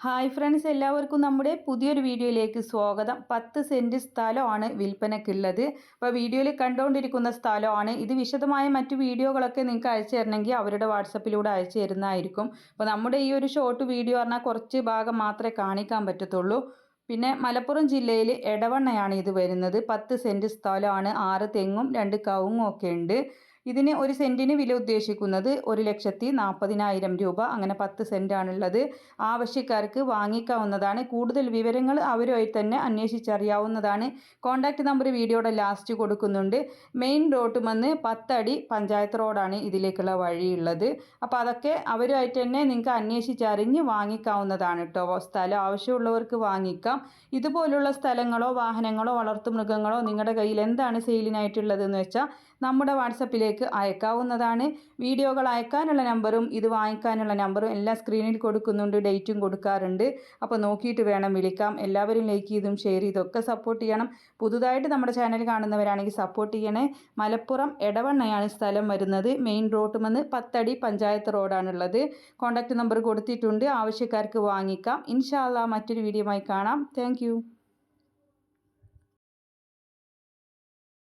Hi friends, എല്ലാവർക്കും നമ്മുടെ പുതിയൊരു വീഡിയോയിലേക്ക് സ്വാഗതം. 10 സെൻറ്റ് സ്ഥലമാണ് വിൽപ്പനയ്ക്കുള്ളത്. അപ്പോൾ വീഡിയോയിൽ കണ്ടുകൊണ്ടിരിക്കുന്ന സ്ഥലമാണ് ഇത്. വിശദമായ മറ്റു വീഡിയോകളൊക്കെ നിങ്ങൾക്ക് അയച്ചു തരണമെങ്കിൽ അവരുടെ വാട്സപ്പിലൂടെ അയച്ചു തരുന്നതായിരിക്കും. അപ്പോൾ നമ്മുടെ ഈ ഒരു ഷോർട്ട് വീഡിയോ പറഞ്ഞാൽ കുറച്ച് ഭാഗം മാത്രമേ കാണിക്കാൻ പറ്റത്തുള്ളൂ. പിന്നെ മലപ്പുറം ജില്ലയിൽ എടവണ്ണയാണ് ഇത് വരുന്നത്. 10 സെൻറ്റ് സ്ഥലമാണ്. 6 തെങ്ങും 2 കവുങ്ങും ഒക്കെ ഉണ്ട്. ഇതിന് ഒരു സെൻറ്റിന് വില ഉദ്ദേശിക്കുന്നത് 1,40,000 രൂപ. അങ്ങനെ 10 സെൻറ്റാണുള്ളത്. ആവശ്യക്കാർക്ക് വാങ്ങിക്കാവുന്നതാണ്. കൂടുതൽ വിവരങ്ങൾ അവരുമായി തന്നെ അന്വേഷിച്ചറിയാവുന്നതാണ്. കോൺടാക്റ്റ് നമ്പർ വീഡിയോയുടെ ലാസ്റ്റ് കൊടുക്കുന്നുണ്ട്. മെയിൻ റോഡ് വന്ന് 10 അടി പഞ്ചായത്ത് റോഡാണ് ഇതിലേക്കുള്ള വഴിയുള്ളത്. അപ്പോൾ അതൊക്കെ അവരുമായിട്ട് തന്നെ നിങ്ങൾക്ക് അന്വേഷിച്ചറിഞ്ഞ് വാങ്ങിക്കാവുന്നതാണ് കേട്ടോ. സ്ഥലം ആവശ്യമുള്ളവർക്ക് വാങ്ങിക്കാം. ഇതുപോലുള്ള സ്ഥലങ്ങളോ വാഹനങ്ങളോ വളർത്തുമൃഗങ്ങളോ നിങ്ങളുടെ കയ്യിൽ എന്താണ് സെയിലിനായിട്ടുള്ളതെന്ന് വെച്ചാൽ നമ്മുടെ വാട്സപ്പിലേക്ക് അയക്കാവുന്നതാണ്. വീഡിയോകൾ അയക്കാനുള്ള നമ്പറും ഇത് വാങ്ങിക്കാനുള്ള നമ്പറും എല്ലാം സ്ക്രീനിൽ കൊടുക്കുന്നുണ്ട്. ഡേറ്റും കൊടുക്കാറുണ്ട്. അപ്പോൾ നോക്കിയിട്ട് വേണം വിളിക്കാം. എല്ലാവരും ലൈക്ക് ചെയ്തും ഷെയർ ചെയ്തൊക്കെ സപ്പോർട്ട് ചെയ്യണം. പുതുതായിട്ട് നമ്മുടെ ചാനൽ കാണുന്നവരാണെങ്കിൽ സപ്പോർട്ട് ചെയ്യണേ. മലപ്പുറം എടവണ്ണയാണ് സ്ഥലം വരുന്നത്. മെയിൻ റോഡ് വന്ന് 10 അടി പഞ്ചായത്ത് റോഡാണുള്ളത്. കോൺടാക്റ്റ് നമ്പർ കൊടുത്തിട്ടുണ്ട്. ആവശ്യക്കാർക്ക് വാങ്ങിക്കാം. ഇൻഷാ അല്ലാഹ് മറ്റൊരു വീഡിയോയുമായി കാണാം. താങ്ക്